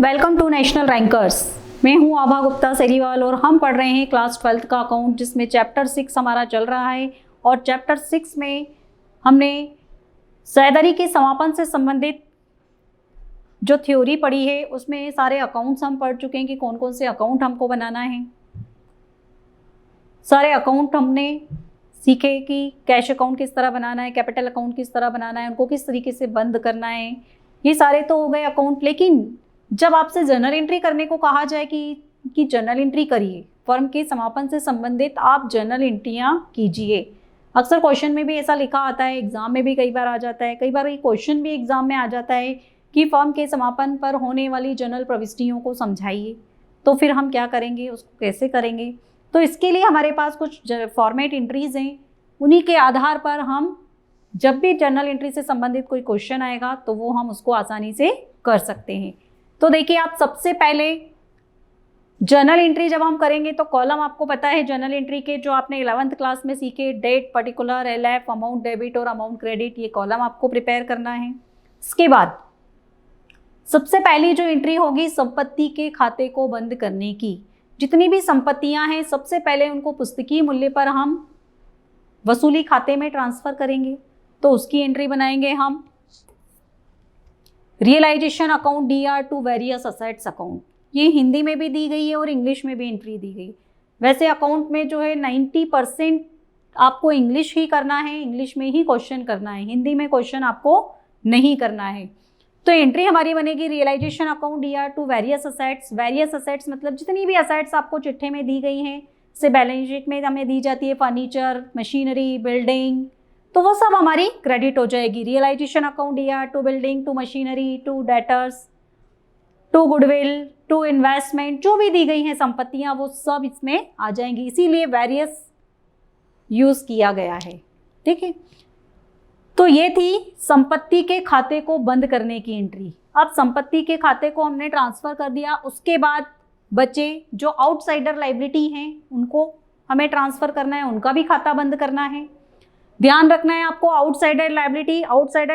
Welcome to national rankers. मैं हूं आभा गुप्ता सेरीवाल और हम पढ़ रहे हैं क्लास 12th का अकाउंट, जिसमें चैप्टर 6 हमारा चल रहा है। और चैप्टर 6 में हमने सैलरी के समापन से संबंधित जो थ्योरी पढ़ी है, उसमें सारे अकाउंट्स हम पढ़ चुके हैं कि कौन कौन से अकाउंट हमको बनाना है। सारे अकाउंट हमने सीखे कि कैश अकाउंट किस तरह बनाना है, कैपिटल अकाउंट किस तरह बनाना है, उनको किस तरीके से बंद करना है। ये सारे तो हो गए अकाउंट। लेकिन जब आपसे जर्नल एंट्री करने को कहा जाए कि जर्नल एंट्री करिए, फर्म के समापन से संबंधित आप जर्नल एंट्रियां कीजिए। अक्सर क्वेश्चन में भी ऐसा लिखा आता है, एग्जाम में भी कई बार आ जाता है, कई बार ये क्वेश्चन भी एग्जाम में आ जाता है कि फर्म के समापन पर होने वाली जर्नल प्रविष्टियों को समझाइए। तो फिर हम क्या करेंगे, उसको कैसे करेंगे? तो इसके लिए हमारे पास कुछ फॉर्मेट एंट्रीज हैं। उन्हीं के आधार पर हम जब भी जर्नल एंट्री से संबंधित कोई क्वेश्चन आएगा तो वो हम उसको आसानी से कर सकते हैं। तो देखिए, आप सबसे पहले जर्नल एंट्री जब हम करेंगे तो कॉलम आपको पता है जर्नल एंट्री के, जो आपने 11th क्लास में सीखे, date, particular, LF, amount debit और अमाउंट क्रेडिट, ये कॉलम आपको प्रिपेयर करना है। इसके बाद सबसे पहली जो एंट्री होगी संपत्ति के खाते को बंद करने की। जितनी भी संपत्तियां हैं सबसे पहले उनको पुस्तकीय मूल्य पर हम वसूली खाते में ट्रांसफर करेंगे, तो उसकी एंट्री बनाएंगे हम। Realisation account DR to various assets account, ये हिंदी में भी दी गई है और इंग्लिश में भी एंट्री दी गई। वैसे अकाउंट में जो है 90% आपको इंग्लिश ही करना है, इंग्लिश में ही क्वेश्चन करना है, हिंदी में क्वेश्चन आपको नहीं करना है। तो एंट्री हमारी बनेगी realisation account DR to various assets. Various assets मतलब जितनी भी असेट्स आपको चिट्ठे में दी गई हैं, से बैलेंस शीट में हमें दी जाती है, फर्नीचर, मशीनरी, बिल्डिंग, तो वो सब हमारी क्रेडिट हो जाएगी। Realisation account DR to building, to machinery, to debtors, to goodwill, to investment, जो भी दी गई हैं संपत्तियां वो सब इसमें आ जाएंगी। इसीलिए वेरियस यूज किया गया है। ठीक है, तो ये थी संपत्ति के खाते को बंद करने की एंट्री। अब संपत्ति के खाते को हमने ट्रांसफर कर दिया, उसके बाद बचे जो आउटसाइडर लायबिलिटी हैं उनको हमें ट्रांसफर करना है, उनका भी खाता बंद करना है। ध्यान रखना है आपको, आउटसाइडर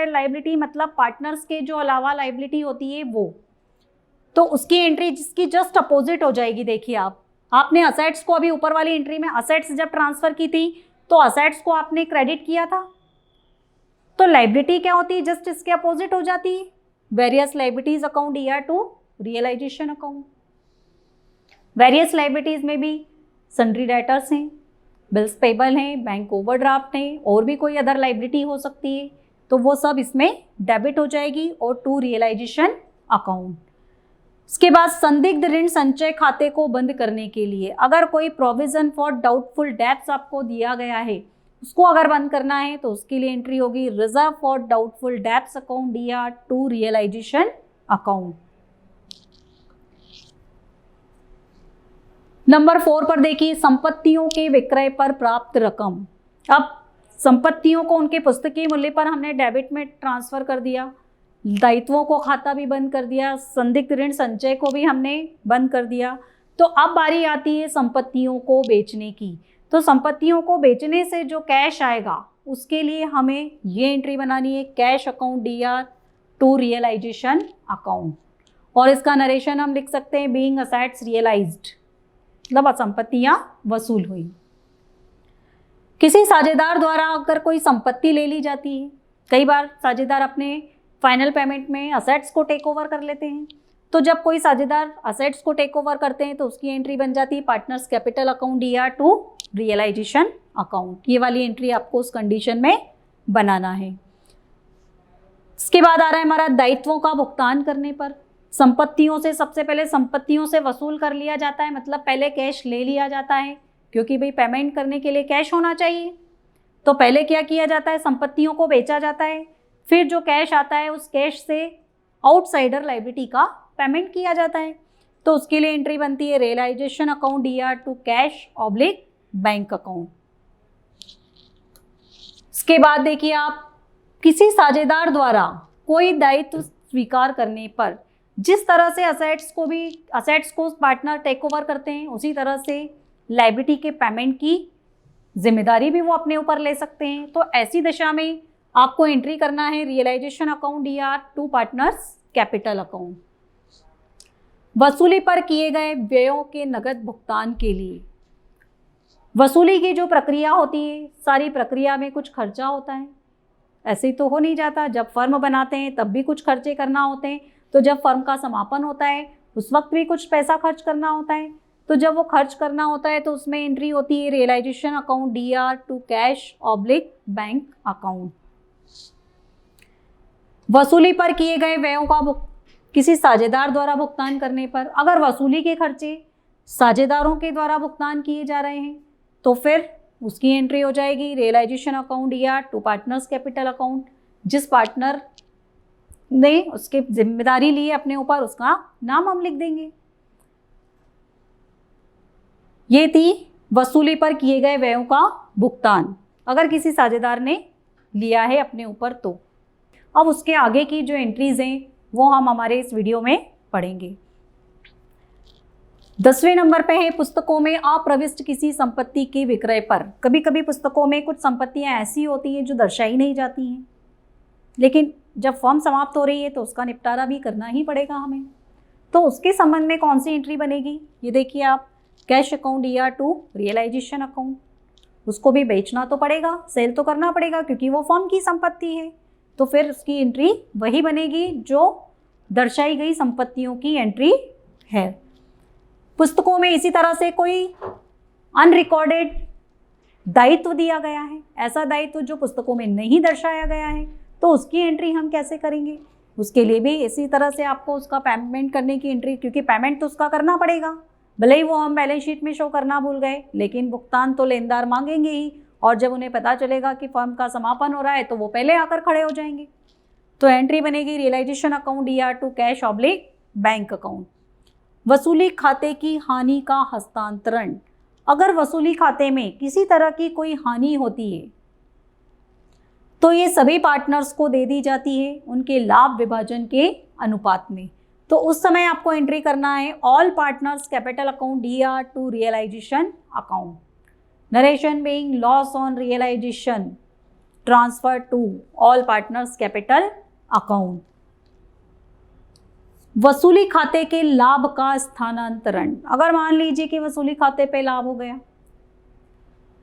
लायबिलिटी मतलब पार्टनर्स के जो अलावा लायबिलिटी होती है वो, तो उसकी एंट्री जिसकी जस्ट अपोजिट हो जाएगी। देखिए, आपने असेट्स को अभी ऊपर वाली एंट्री में असेट्स जब ट्रांसफर की थी तो असेट्स को आपने क्रेडिट किया था, तो लायबिलिटी क्या होती है, जस्ट इसके अपोजिट हो जाती है। Various liabilities account DR to realisation account. Various liabilities में भी सन्ड्री डेटर्स हैं, बिल्स पेबल हैं, बैंक ओवरड्राफ्ट हैं, और भी कोई अदर लायबिलिटी हो सकती है, तो वो सब इसमें डेबिट हो जाएगी और टू रियलाइजेशन अकाउंट। इसके बाद संदिग्ध ऋण संचय खाते को बंद करने के लिए अगर कोई प्रोविजन फॉर डाउटफुल डेब्ट्स आपको दिया गया है, उसको अगर बंद करना है तो उसके लिए एंट्री होगी reserve for doubtful debts account DR to realisation account. Number 4 पर देखिए, संपत्तियों के विक्रय पर प्राप्त रकम। अब संपत्तियों को उनके पुस्तकीय मूल्य पर हमने डेबिट में ट्रांसफर कर दिया, दायित्वों को खाता भी बंद कर दिया, संदिग्ध ऋण संचय को भी हमने बंद कर दिया। तो अब बारी आती है संपत्तियों को बेचने की। तो संपत्तियों को बेचने से जो कैश आएगा उसके लिए हमें ये एंट्री बनानी है, cash account DR to realisation account. और इसका नरेशन हम लिख सकते हैं बीइंग असेट्स रियलाइज्ड, मतलब संपत्तियां वसूल हुई। किसी साझेदार द्वारा अगर कोई संपत्ति ले ली जाती है, कई बार साझेदार अपने फाइनल पेमेंट में असेट्स को टेक ओवर कर लेते हैं, तो जब कोई साझेदार असेट्स को टेक ओवर करते हैं तो उसकी एंट्री बन जाती है partners capital account DR to realisation account. ये वाली एंट्री आपको उस कंडीशन में बनाना है। इसके बाद आ रहा है हमारा दायित्वों का भुगतान करने पर। संपत्तियों से सबसे पहले संपत्तियों से वसूल कर लिया जाता है, मतलब पहले कैश ले लिया जाता है, क्योंकि भाई पेमेंट करने के लिए कैश होना चाहिए। तो पहले क्या किया जाता है, संपत्तियों को बेचा जाता है, फिर जो कैश आता है उस कैश से आउटसाइडर लायबिलिटी का पेमेंट किया जाता है। तो उसके लिए एंट्री बनती है realisation account DR to cash oblique bank account. इसके बाद देखिए, आप किसी साझेदार द्वारा कोई दायित्व स्वीकार करने पर जिस तरह से असेट्स को पार्टनर टेक ओवर करते हैं, उसी तरह से लायबिलिटी के पेमेंट की जिम्मेदारी भी वो अपने ऊपर ले सकते हैं। तो ऐसी दशा में आपको एंट्री करना है realisation account DR to partners capital account. वसूली पर किए गए व्ययों के नगद भुगतान के लिए। वसूली की जो प्रक्रिया होती है, सारी प्रक्रिया में कुछ खर्चा होता है, ऐसे ही तो हो नहीं जाता। जब फर्म बनाते हैं तब भी कुछ खर्चे करना होते हैं, तो जब फर्म का समापन होता है उस वक्त भी कुछ पैसा खर्च करना होता है। तो जब वो खर्च करना होता है तो उसमें एंट्री होती है realisation account DR to cash oblique bank account. वसूली पर किए गए व्ययों का किसी साझेदार द्वारा भुगतान करने पर, अगर वसूली के खर्चे साझेदारों के द्वारा भुगतान किए जा रहे हैं तो फिर उसकी एंट्री हो जाएगी realisation account DR to partners capital account. जिस पार्टनर ने उसके जिम्मेदारी ली अपने ऊपर उसका नाम हम लिख देंगे। ये थी वसूली पर किए गए व्ययों का भुगतान, अगर किसी साझेदार ने लिया है अपने ऊपर तो। अब उसके आगे की जो एंट्रीज हैं वो हम हमारे इस वीडियो में पढ़ेंगे। 10वें नंबर पे है पुस्तकों में अप्रविष्ट किसी संपत्ति के विक्रय पर। कभी कभी पुस्तकों में कुछ संपत्तियां ऐसी होती हैं जो दर्शाई नहीं जाती हैं, लेकिन जब फर्म समाप्त हो रही है तो उसका निपटारा भी करना ही पड़ेगा हमें। तो उसके संबंध में कौन सी एंट्री बनेगी, ये देखिए आप, cash account DR to realisation account. उसको भी बेचना तो पड़ेगा, सेल तो करना पड़ेगा क्योंकि वो फर्म की संपत्ति है, तो फिर उसकी एंट्री वही बनेगी जो दर्शाई गई संपत्तियों की एंट्री है। पुस्तकों में इसी तरह से कोई अनरिकॉर्डेड दायित्व दिया गया है, ऐसा दायित्व जो पुस्तकों में नहीं दर्शाया गया है, तो उसकी एंट्री हम कैसे करेंगे। उसके लिए भी इसी तरह से आपको उसका पेमेंट करने की एंट्री, क्योंकि पेमेंट तो उसका करना पड़ेगा, भले ही वो हम बैलेंस शीट में शो करना भूल गए, लेकिन भुगतान तो लेनदार मांगेंगे ही, और जब उन्हें पता चलेगा कि फर्म का समापन हो रहा है तो वो पहले आकर खड़े हो जाएंगे। तो एंट्री बनेगी realisation account DR to cash oblique bank account. वसूली खाते की हानि का हस्तांतरण। अगर वसूली खाते में किसी तरह की कोई हानि होती है तो ये सभी पार्टनर्स को दे दी जाती है उनके लाभ विभाजन के अनुपात में। तो उस समय आपको एंट्री करना है all partners capital account DR to realisation account. Narration being loss on realisation transfer to all partners capital account. वसूली खाते के लाभ का स्थानांतरण। अगर मान लीजिए कि वसूली खाते पे लाभ हो गया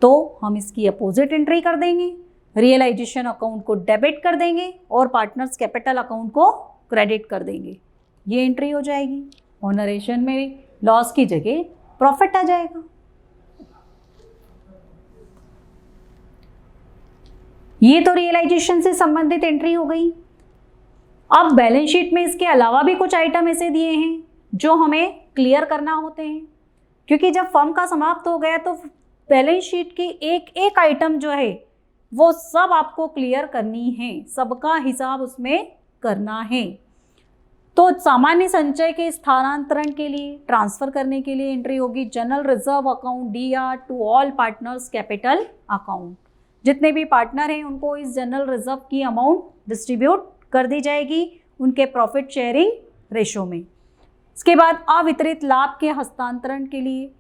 तो हम इसकी अपोजिट एंट्री कर देंगे, रियलाइजेशन अकाउंट को डेबिट कर देंगे और पार्टनर्स कैपिटल अकाउंट को क्रेडिट कर देंगे। ये एंट्री हो जाएगी और नरेशन में लॉस की जगह प्रॉफिट आ जाएगा। ये तो रियलाइजेशन से संबंधित एंट्री हो गई। अब बैलेंस शीट में इसके अलावा भी कुछ आइटम ऐसे दिए हैं जो हमें क्लियर करना होते हैं, क्योंकि जब फर्म का समाप्त हो गया तो बैलेंस शीट की एक एक आइटम जो है वो सब आपको क्लियर करनी है, सबका हिसाब उसमें करना है। तो सामान्य संचय के स्थानांतरण के लिए, ट्रांसफर करने के लिए एंट्री होगी general reserve account DR to all partners capital account. जितने भी पार्टनर हैं उनको इस जनरल रिजर्व की अमाउंट डिस्ट्रीब्यूट कर दी जाएगी उनके प्रॉफिट शेयरिंग रेशो में। इसके बाद अवितरित लाभ के हस्तांतरण के लिए,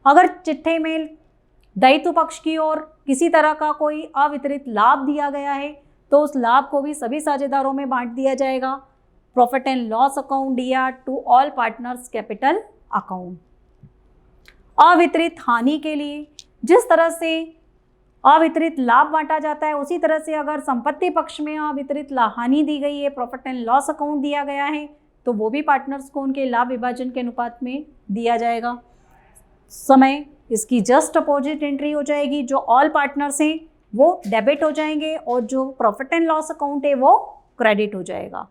अगर चिट्ठे में दायित्व पक्ष की ओर किसी तरह का कोई अवितरित लाभ दिया गया है तो उस लाभ को भी सभी साझेदारों में बांट दिया जाएगा profit and loss account DR to all partners capital account. अवितरित हानि के लिए, जिस तरह से अवितरित लाभ बांटा जाता है उसी तरह से अगर संपत्ति पक्ष में अवितरित हानि दी गई है, प्रॉफिट एंड लॉस अकाउंट दिया गया है, तो वो भी पार्टनर्स को उनके लाभ विभाजन के अनुपात में दिया जाएगा। समय इसकी जस्ट अपोजिट एंट्री हो जाएगी, जो ऑल पार्टनर्स हैं वो डेबिट हो जाएंगे और जो प्रॉफिट एंड लॉस अकाउंट है वो क्रेडिट हो जाएगा।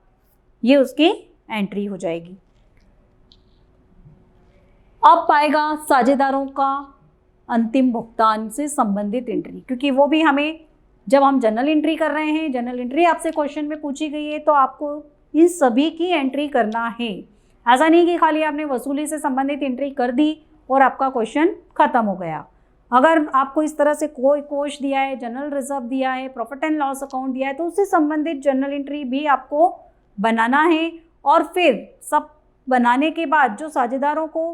ये उसकी एंट्री हो जाएगी। अब पाएगा साझेदारों का अंतिम भुगतान से संबंधित एंट्री, क्योंकि वो भी हमें, जब हम जनरल एंट्री कर रहे हैं, जनरल एंट्री आपसे क्वेश्चन में पूछी गई है तो आपको इन सभी की एंट्री करना है। ऐसा नहीं कि खाली आपने वसूली से संबंधित एंट्री कर दी और आपका क्वेश्चन खत्म हो गया। अगर आपको इस तरह से कोई कोष दिया है, जनरल रिजर्व दिया है, प्रॉफिट एंड लॉस अकाउंट दिया है, तो उससे संबंधित जनरल एंट्री भी आपको बनाना है। और फिर सब बनाने के बाद जो साझेदारों को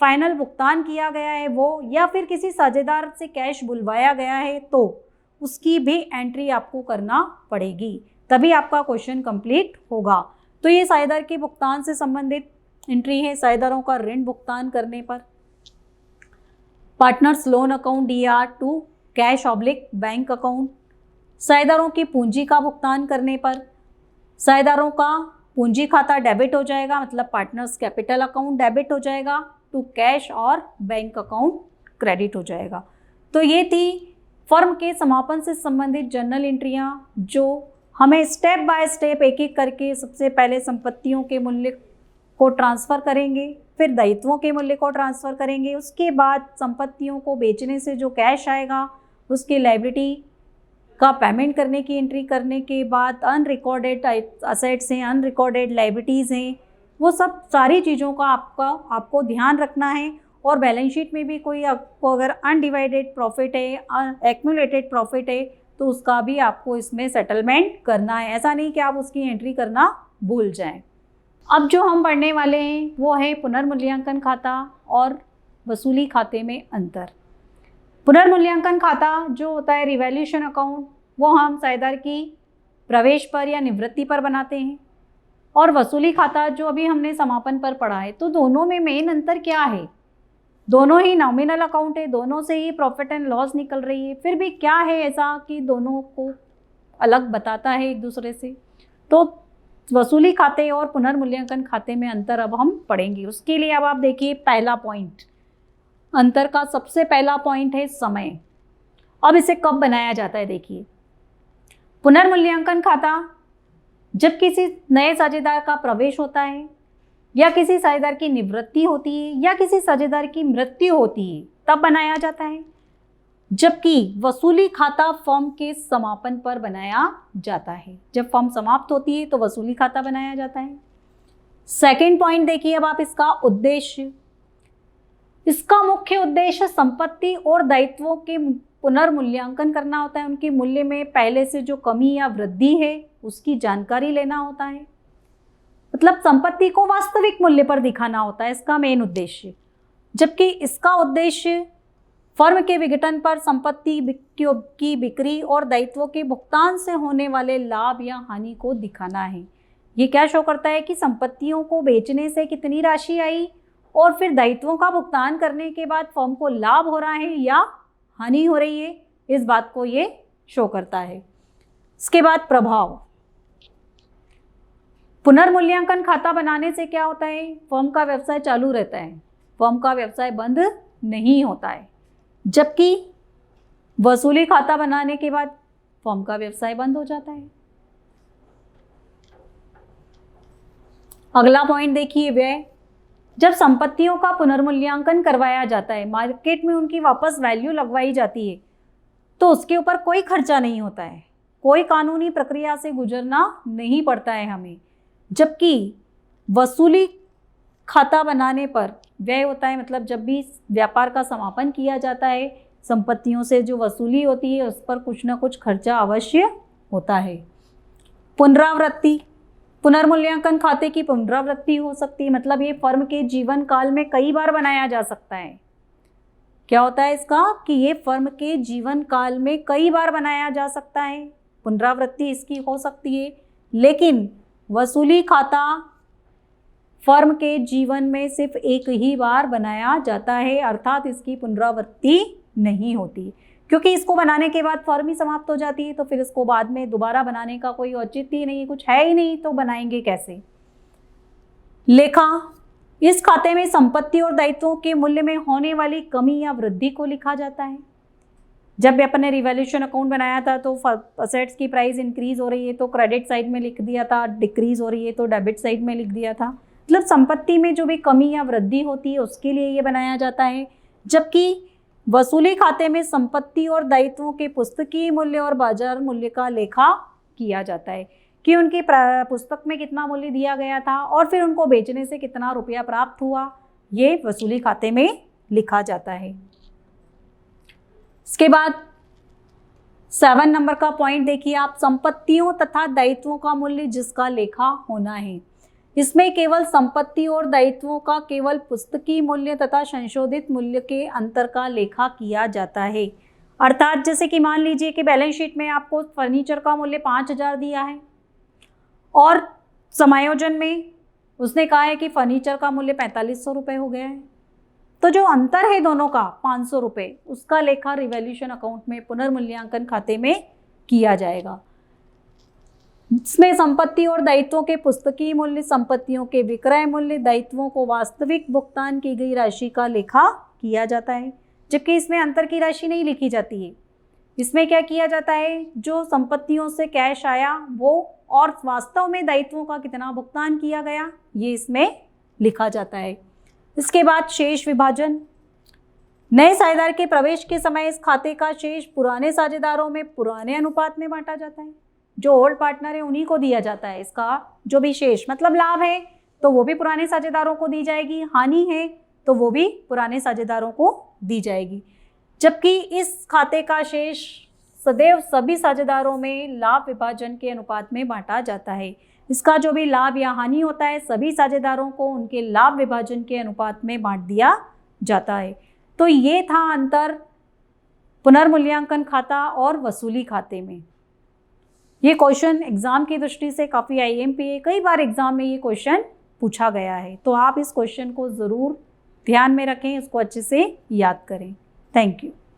फाइनल भुगतान किया गया है वो, या फिर किसी साझेदार से कैश बुलवाया गया है तो उसकी भी एंट्री आपको करना पड़ेगी, तभी आपका क्वेश्चन कंप्लीट होगा। तो ये साझेदार के भुगतान से संबंधित एंट्री है साझेदारों का ऋण भुगतान करने पर। Partners loan account DR2 cash oblique bank account, साझेदारों की पूंजी का भुगतान करने पर साझेदारों का पूंजी खाता डेबिट हो जाएगा, मतलब पार्टनर्स कैपिटल अकाउंट डेबिट हो जाएगा टू कैश और बैंक अकाउंट क्रेडिट हो जाएगा। तो ये थी फर्म के समापन से संबंधित जर्नल एंट्रियां, जो हमें स्टेप बाय स्टेप एक एक करके सबसे पहले संपत्तियों के मूल्य को ट्रांसफ़र करेंगे, फिर दायित्वों के मूल्य को ट्रांसफ़र करेंगे, उसके बाद संपत्तियों को बेचने से जो कैश आएगा उसकी लायबिलिटी का पेमेंट करने की एंट्री करने के बाद अनरिकॉर्डेड असेट्स हैं, अनरिकॉर्डेड लायबिलिटीज़ हैं, वो सब सारी चीज़ों का आपको ध्यान रखना है। और बैलेंस शीट में भी कोई आपको अगर अनडिवाइडेड प्रॉफिट है, एक्यूमुलेटेड प्रॉफिट है, तो उसका भी आपको इसमें सेटलमेंट करना है। ऐसा नहीं कि आप उसकी एंट्री करना भूल जाएं। अब जो हम पढ़ने वाले हैं वो है पुनर्मूल्यांकन खाता और वसूली खाते में अंतर। पुनर्मूल्यांकन खाता जो होता है रिवैल्यूएशन अकाउंट, वो हम साझेदार की प्रवेश पर या निवृत्ति पर बनाते हैं, और वसूली खाता जो अभी हमने समापन पर पढ़ा है। तो दोनों में मेन अंतर क्या है? दोनों ही नॉमिनल अकाउंट है, दोनों से ही प्रॉफिट एंड लॉस निकल रही है, फिर भी क्या है ऐसा कि दोनों को अलग बताता है एक दूसरे से? तो वसूली खाते और पुनर्मूल्यांकन खाते में अंतर अब हम पढ़ेंगे। उसके लिए अब आप देखिए पहला पॉइंट, अंतर का सबसे पहला पॉइंट है समय। अब इसे कब बनाया जाता है देखिए। पुनर्मूल्यांकन खाता जब किसी नए साझेदार का प्रवेश होता है, या किसी साझेदार की निवृत्ति होती है, या किसी साझेदार की मृत्यु होती है, तब बनाया जाता है। जबकि वसूली खाता फर्म के समापन पर बनाया जाता है। जब फर्म समाप्त होती है तो वसूली खाता बनाया जाता है। सेकंड पॉइंट देखिए अब आप इसका उद्देश्य। इसका मुख्य उद्देश्य संपत्ति और दायित्वों के पुनर्मूल्यांकन करना होता है। उनके मूल्य में पहले से जो कमी या वृद्धि है उसकी जानकारी लेना होता है, मतलब संपत्ति को वास्तविक मूल्य पर दिखाना होता है इसका मेन उद्देश्य। जबकि इसका उद्देश्य फर्म के विघटन पर संपत्ति की बिक्री और दायित्वों के भुगतान से होने वाले लाभ या हानि को दिखाना है। ये क्या शो करता है कि संपत्तियों को बेचने से कितनी राशि आई और फिर दायित्वों का भुगतान करने के बाद फर्म को लाभ हो रहा है या हानि हो रही है, इस बात को ये शो करता है। इसके बाद प्रभाव। पुनर्मूल्यांकन खाता बनाने से क्या होता है? फर्म का व्यवसाय चालू रहता है, फर्म का व्यवसाय बंद नहीं होता है। जबकि वसूली खाता बनाने के बाद फर्म का व्यवसाय बंद हो जाता है। अगला पॉइंट देखिए व्यय। जब संपत्तियों का पुनर्मूल्यांकन करवाया जाता है, मार्केट में उनकी वापस वैल्यू लगवाई जाती है, तो उसके ऊपर कोई खर्चा नहीं होता है, कोई कानूनी प्रक्रिया से गुजरना नहीं पड़ता है हमें। जबकि वसूली खाता बनाने पर व्यय होता है, मतलब जब भी व्यापार का समापन किया जाता है, संपत्तियों से जो वसूली होती है उस पर कुछ ना कुछ खर्चा अवश्य होता है। पुनरावृत्ति। पुनर्मूल्यांकन खाते की पुनरावृत्ति हो सकती है, मतलब ये फर्म के जीवन काल में कई बार बनाया जा सकता है। क्या होता है इसका कि ये फर्म के जीवन काल में कई बार बनाया जा सकता है, पुनरावृत्ति इसकी हो सकती है। लेकिन वसूली खाता फर्म के जीवन में सिर्फ एक ही बार बनाया जाता है, अर्थात इसकी पुनरावृत्ति नहीं होती, क्योंकि इसको बनाने के बाद फर्म ही समाप्त हो जाती है, तो फिर इसको बाद में दोबारा बनाने का कोई औचित्य ही नहीं, कुछ है ही नहीं, तो बनाएंगे कैसे। लेखा। इस खाते में संपत्ति और दायित्वों के मूल्य में होने वाली कमी या वृद्धि को लिखा जाता है। जब भी अपन ने रिवैल्यूएशन अकाउंट बनाया था तो असेट्स की प्राइस इंक्रीज हो रही है तो क्रेडिट साइड में लिख दिया था, डिक्रीज हो रही है तो डेबिट साइड में लिख दिया था। मतलब संपत्ति में जो भी कमी या वृद्धि होती है उसके लिए ये बनाया जाता है। जबकि वसूली खाते में संपत्ति और दायित्वों के पुस्तकीय मूल्य और बाजार मूल्य का लेखा किया जाता है कि उनकी पुस्तक में कितना मूल्य दिया गया था और फिर उनको बेचने से कितना रुपया प्राप्त हुआ, ये वसूली खाते में लिखा जाता है। इसके बाद 7 नंबर का पॉइंट देखिए आप, संपत्तियों तथा दायित्वों का मूल्य जिसका लेखा होना है। इसमें केवल संपत्ति और दायित्वों का केवल पुस्तकीय मूल्य तथा संशोधित मूल्य के अंतर का लेखा किया जाता है। अर्थात जैसे कि मान लीजिए कि बैलेंस शीट में आपको फर्नीचर का मूल्य 5,000 दिया है और समायोजन में उसने कहा है कि फर्नीचर का मूल्य 4500 रुपये हो गया है। तो जो अंतर है दोनों का 500 रुपये, उसका लेखा रिवैल्यूएशन अकाउंट में पुनर्मूल्यांकन खाते में किया जाएगा। इसमें संपत्ति और दायित्वों के पुस्तकीय मूल्य, संपत्तियों के विक्रय मूल्य, दायित्वों को वास्तविक भुगतान की गई राशि का लेखा किया जाता है, जबकि इसमें अंतर की राशि नहीं लिखी जाती है। इसमें क्या किया जाता है, जो संपत्तियों से कैश आया वो और वास्तव में दायित्वों का कितना भुगतान किया गया, ये इसमें लिखा जाता है। इसके बाद शेष विभाजन। नए साझेदार के प्रवेश के समय इस खाते का शेष पुराने साझेदारों में पुराने अनुपात में बांटा जाता है। जो ओल्ड पार्टनर है उन्हीं को दिया जाता है। इसका जो भी शेष मतलब लाभ है तो वो भी पुराने साझेदारों को दी जाएगी, हानि है तो वो भी पुराने साझेदारों को दी जाएगी। जबकि इस खाते का शेष सदैव सभी साझेदारों में लाभ विभाजन के अनुपात में बांटा जाता है। इसका जो भी लाभ या हानि होता है सभी साझेदारों को उनके लाभ विभाजन के अनुपात में बांट दिया जाता है। तो ये था अंतर पुनर्मूल्यांकन खाता और वसूली खाते में। ये क्वेश्चन एग्जाम की दृष्टि से काफ़ी IMP है, कई बार एग्जाम में ये क्वेश्चन पूछा गया है। तो आप इस क्वेश्चन को ज़रूर ध्यान में रखें, इसको अच्छे से याद करें। Thank you.